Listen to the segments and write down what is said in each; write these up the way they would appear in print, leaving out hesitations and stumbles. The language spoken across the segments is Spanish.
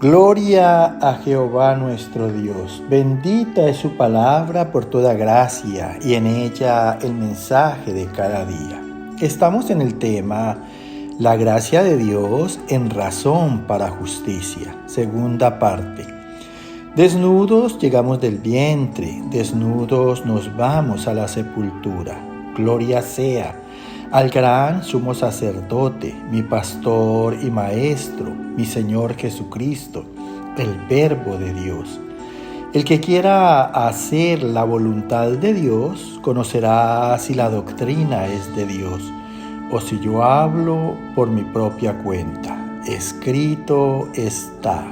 Gloria a Jehová nuestro Dios. Bendita es su palabra por toda gracia y en ella el mensaje de cada día. Estamos en el tema La gracia de Dios en razón para justicia. Segunda parte. Desnudos llegamos del vientre, desnudos nos vamos a la sepultura. Gloria sea al gran sumo sacerdote, mi pastor y maestro, mi Señor Jesucristo, el Verbo de Dios. El que quiera hacer la voluntad de Dios, conocerá si la doctrina es de Dios, o si yo hablo por mi propia cuenta. Escrito está.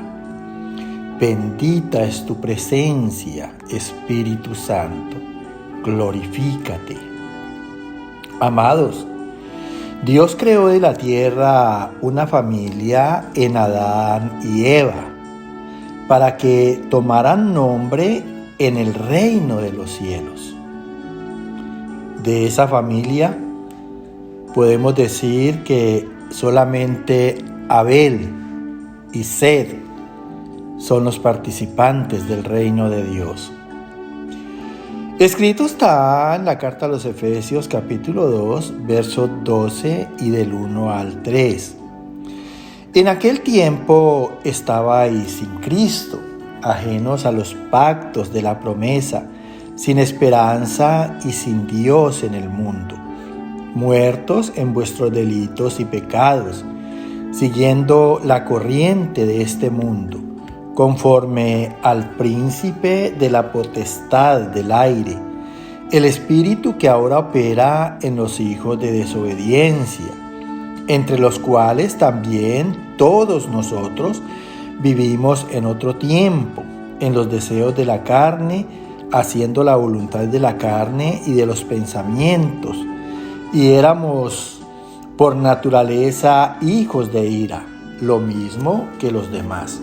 Bendita es tu presencia, Espíritu Santo. Glorifícate. Amados, Dios creó de la tierra una familia en Adán y Eva para que tomaran nombre en el reino de los cielos. De esa familia podemos decir que solamente Abel y Set son los participantes del reino de Dios. Escrito está en la carta a los Efesios capítulo 2, versos 12 y del 1 al 3. En aquel tiempo estabais sin Cristo, ajenos a los pactos de la promesa, sin esperanza y sin Dios en el mundo, muertos en vuestros delitos y pecados, siguiendo la corriente de este mundo, conforme al príncipe de la potestad del aire, el espíritu que ahora opera en los hijos de desobediencia, entre los cuales también todos nosotros vivimos en otro tiempo, en los deseos de la carne, haciendo la voluntad de la carne y de los pensamientos, y éramos por naturaleza hijos de ira, lo mismo que los demás.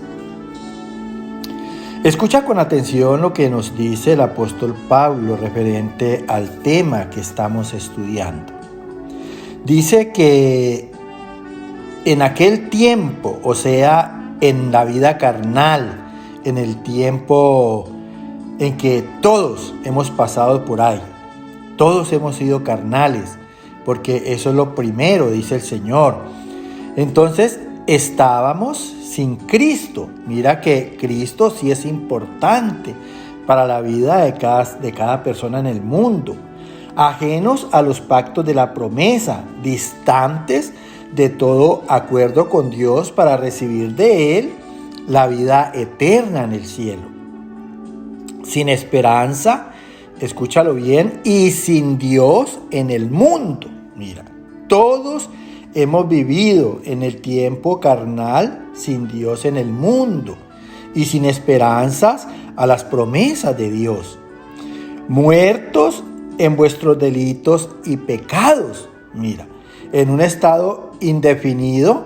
Escucha con atención lo que nos dice el apóstol Pablo referente al tema que estamos estudiando. Dice que en aquel tiempo, o sea, en la vida carnal, en el tiempo en que todos hemos pasado por ahí, todos hemos sido carnales, porque eso es lo primero, dice el Señor. Entonces, estábamos sin Cristo. Mira que Cristo sí es importante para la vida de cada persona en el mundo. Ajenos a los pactos de la promesa, distantes de todo acuerdo con Dios para recibir de Él la vida eterna en el cielo. Sin esperanza, escúchalo bien, y sin Dios en el mundo. Mira, todos hemos vivido en el tiempo carnal sin Dios en el mundo y sin esperanzas a las promesas de Dios. Muertos en vuestros delitos y pecados. Mira, en un estado indefinido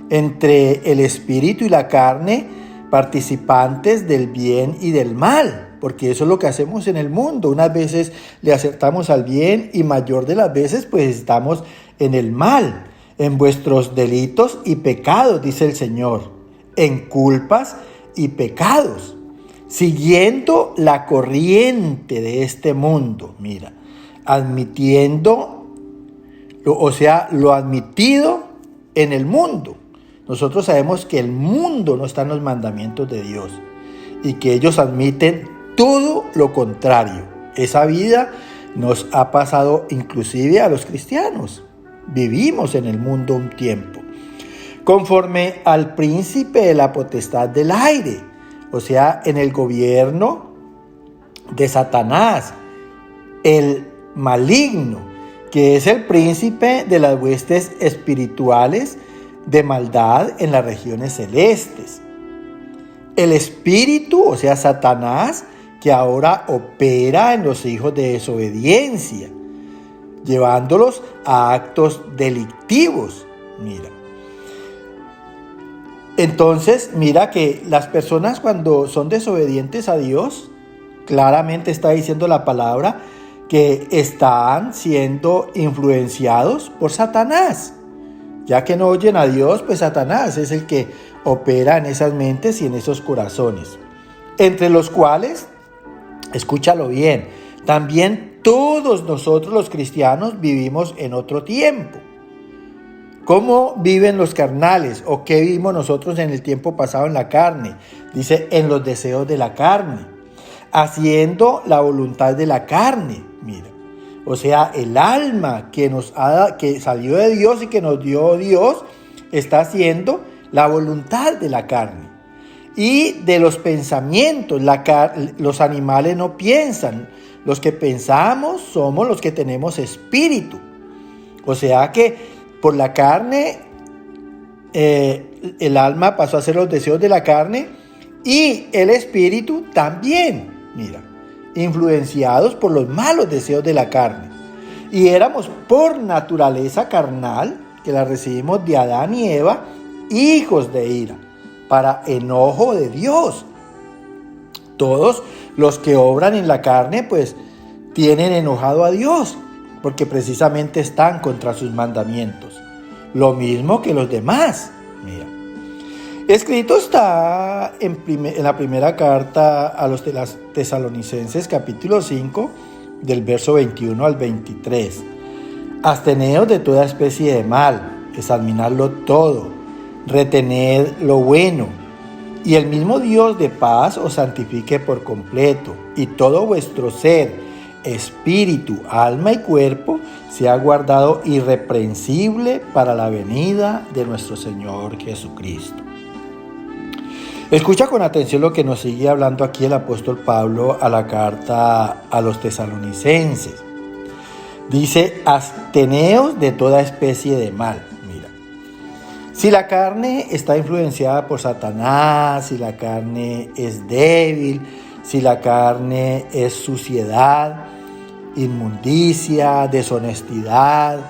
entre el espíritu y la carne, participantes del bien y del mal, porque eso es lo que hacemos en el mundo. Unas veces le acertamos al bien y mayor de las veces pues estamos en el mal. En vuestros delitos y pecados, dice el Señor, en culpas y pecados, siguiendo la corriente de este mundo, mira, admitiendo, lo admitido en el mundo. Nosotros sabemos que el mundo no está en los mandamientos de Dios y que ellos admiten todo lo contrario. Esa vida nos ha pasado inclusive a los cristianos. Vivimos en el mundo un tiempo, conforme al príncipe de la potestad del aire, o sea, en el gobierno de Satanás, el maligno, que es el príncipe de las huestes espirituales de maldad en las regiones celestes. El espíritu, o sea, Satanás, que ahora opera en los hijos de desobediencia, llevándolos a actos delictivos. Mira. Entonces, mira que las personas cuando son desobedientes a Dios, claramente está diciendo la palabra que están siendo influenciados por Satanás, Ya que no oyen a Dios, pues Satanás es el que opera en esas mentes y en esos corazones, entre los cuales, escúchalo bien, también todos nosotros los cristianos vivimos en otro tiempo. ¿Cómo viven los carnales? ¿O qué vivimos nosotros en el tiempo pasado en la carne? Dice, en los deseos de la carne, haciendo la voluntad de la carne. Mira, o sea, el alma que salió de Dios y que nos dio Dios, está haciendo la voluntad de la carne. Y de los pensamientos, los animales no piensan. Los que pensamos somos los que tenemos espíritu. O sea que por la carne, el alma pasó a hacer los deseos de la carne y el espíritu también, mira, influenciados por los malos deseos de la carne. Y éramos por naturaleza carnal, que la recibimos de Adán y Eva, hijos de ira, para enojo de Dios. Todos los que obran en la carne, pues, tienen enojado a Dios, porque precisamente están contra sus mandamientos. Lo mismo que los demás. Mira, escrito está en la primera carta a los Tesalonicenses, capítulo 5, del verso 21 al 23. Absteneos de toda especie de mal, examinadlo todo, retened lo bueno, y el mismo Dios de paz os santifique por completo, y todo vuestro ser, espíritu, alma y cuerpo sea guardado irreprensible para la venida de nuestro Señor Jesucristo. Escucha con atención lo que nos sigue hablando aquí el apóstol Pablo a la carta a los tesalonicenses. Dice, absteneos de toda especie de mal. Mira, si la carne está influenciada por Satanás, si la carne es débil, si la carne es suciedad, inmundicia, deshonestidad,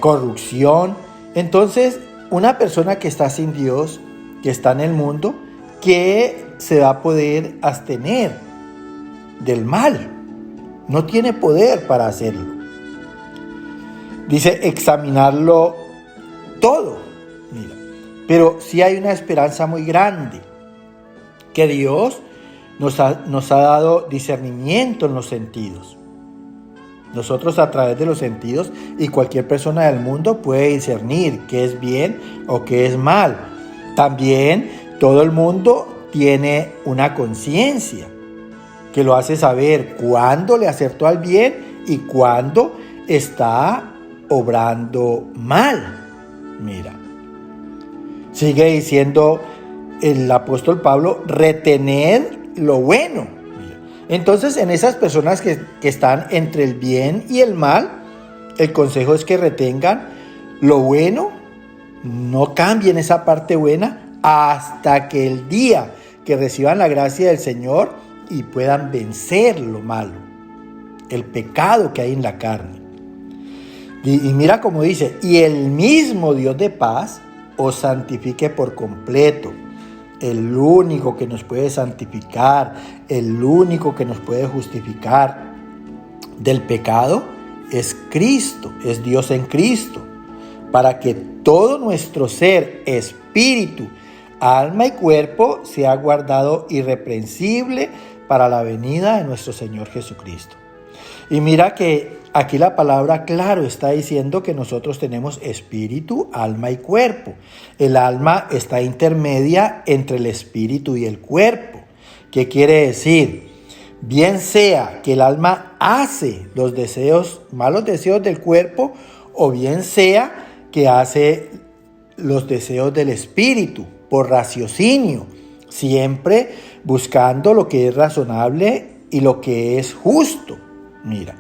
corrupción, entonces una persona que está sin Dios, que está en el mundo, que se va a poder abstener del mal, no tiene poder para hacerlo. Dice examinarlo todo, mira, pero sí hay una esperanza muy grande, que Dios nos ha dado discernimiento en los sentidos. Nosotros a través de los sentidos, y cualquier persona del mundo puede discernir qué es bien o qué es mal. También todo el mundo tiene una conciencia que lo hace saber cuándo le acertó al bien y cuándo está obrando mal. Mira, sigue diciendo el apóstol Pablo, retener lo bueno. Entonces, en esas personas que están entre el bien y el mal, el consejo es que retengan lo bueno, no cambien esa parte buena hasta que el día que reciban la gracia del Señor y puedan vencer lo malo, el pecado que hay en la carne. Y mira cómo dice, y el mismo Dios de paz os santifique por completo. El único que nos puede santificar, el único que nos puede justificar del pecado es Cristo, es Dios en Cristo, para que todo nuestro ser, espíritu, alma y cuerpo sea guardado irreprensible para la venida de nuestro Señor Jesucristo. Y mira que aquí la palabra claro está diciendo que nosotros tenemos espíritu, alma y cuerpo. El alma está intermedia entre el espíritu y el cuerpo. ¿Qué quiere decir? Bien sea que el alma hace los malos deseos del cuerpo, o bien sea que hace los deseos del espíritu por raciocinio, siempre buscando lo que es razonable y lo que es justo. Mira,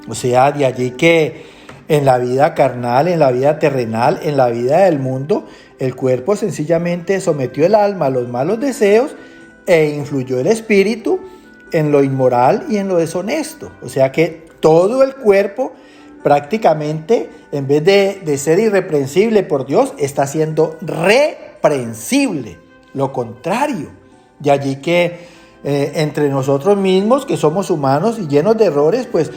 o sea, de allí que en la vida carnal, en la vida terrenal, en la vida del mundo, el cuerpo sencillamente sometió el alma a los malos deseos e influyó el espíritu en lo inmoral y en lo deshonesto. O sea que todo el cuerpo prácticamente, en vez de ser irreprensible por Dios, está siendo reprensible, lo contrario. De allí que entre nosotros mismos, que somos humanos y llenos de errores, pues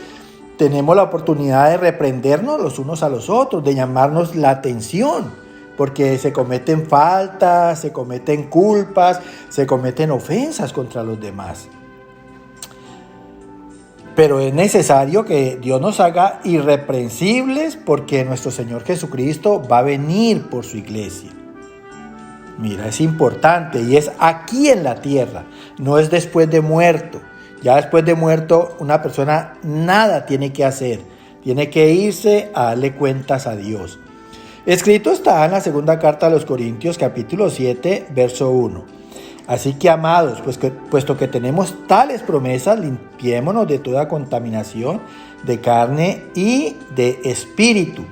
tenemos la oportunidad de reprendernos los unos a los otros, de llamarnos la atención, porque se cometen faltas, se cometen culpas, se cometen ofensas contra los demás. Pero es necesario que Dios nos haga irreprensibles, porque nuestro Señor Jesucristo va a venir por su iglesia. Mira, es importante, y es aquí en la tierra, no es después de muerto. Ya después de muerto, una persona nada tiene que hacer. Tiene que irse a darle cuentas a Dios. Escrito está en la segunda carta a los Corintios, capítulo 7, verso 1. Así que, amados, puesto que tenemos tales promesas, limpiémonos de toda contaminación de carne y de espíritu,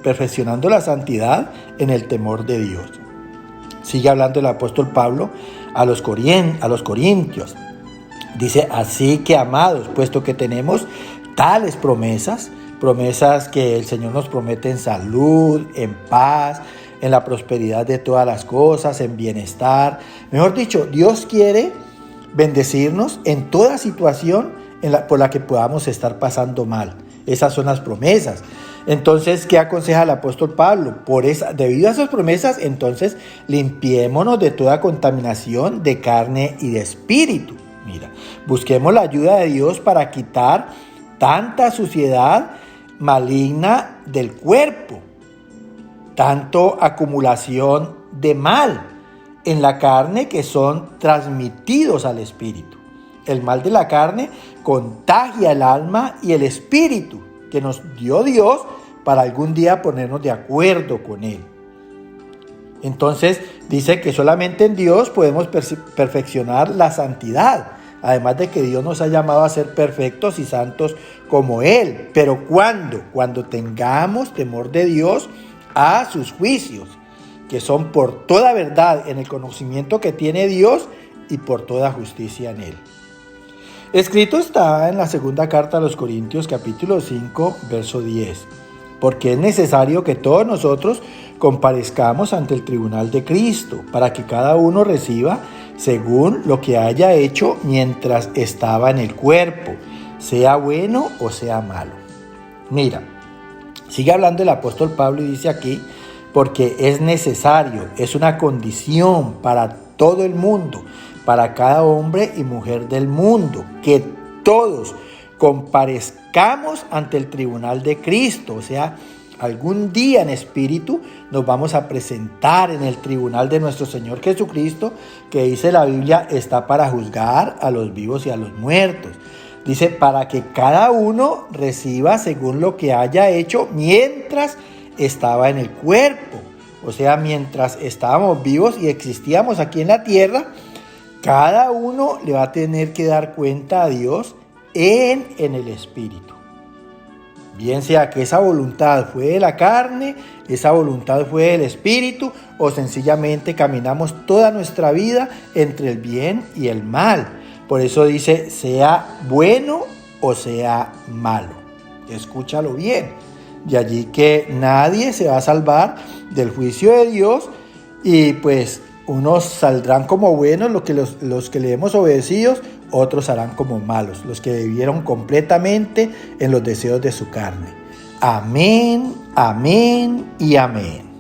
perfeccionando la santidad en el temor de Dios. Sigue hablando el apóstol Pablo a los Corintios. Dice, así que, amados, puesto que tenemos tales promesas que el Señor nos promete en salud, en paz, en la prosperidad de todas las cosas, en bienestar. Mejor dicho, Dios quiere bendecirnos en toda situación por la que podamos estar pasando mal. Esas son las promesas. Entonces, ¿qué aconseja el apóstol Pablo? Debido a esas promesas, entonces, limpiémonos de toda contaminación de carne y de espíritu. Mira, busquemos la ayuda de Dios para quitar tanta suciedad maligna del cuerpo, tanto acumulación de mal en la carne que son transmitidos al espíritu. El mal de la carne contagia el alma y el espíritu que nos dio Dios para algún día ponernos de acuerdo con Él. Entonces dice que solamente en Dios podemos perfeccionar la santidad, además de que Dios nos ha llamado a ser perfectos y santos como Él. Pero ¿cuándo? Cuando tengamos temor de Dios a sus juicios, que son por toda verdad en el conocimiento que tiene Dios y por toda justicia en Él. Escrito está en la segunda carta a los Corintios, capítulo 5, verso 10. Porque es necesario que todos nosotros comparezcamos ante el tribunal de Cristo, para que cada uno reciba según lo que haya hecho mientras estaba en el cuerpo, sea bueno o sea malo. Mira, sigue hablando el apóstol Pablo y dice aquí, porque es necesario, es una condición para todo el mundo, para cada hombre y mujer del mundo, que todos comparezcamos ante el tribunal de Cristo. O sea, algún día en espíritu nos vamos a presentar en el tribunal de nuestro Señor Jesucristo, que dice la Biblia está para juzgar a los vivos y a los muertos. Dice, para que cada uno reciba según lo que haya hecho mientras estaba en el cuerpo. O sea, mientras estábamos vivos y existíamos aquí en la tierra, cada uno le va a tener que dar cuenta a Dios en el espíritu. Bien sea que esa voluntad fue de la carne, esa voluntad fue del espíritu, o sencillamente caminamos toda nuestra vida entre el bien y el mal. Por eso dice, sea bueno o sea malo. Escúchalo bien. De allí que nadie se va a salvar del juicio de Dios, y pues unos saldrán como buenos, los que le hemos obedecido, otros harán como malos, los que vivieron completamente en los deseos de su carne. Amén, amén y amén.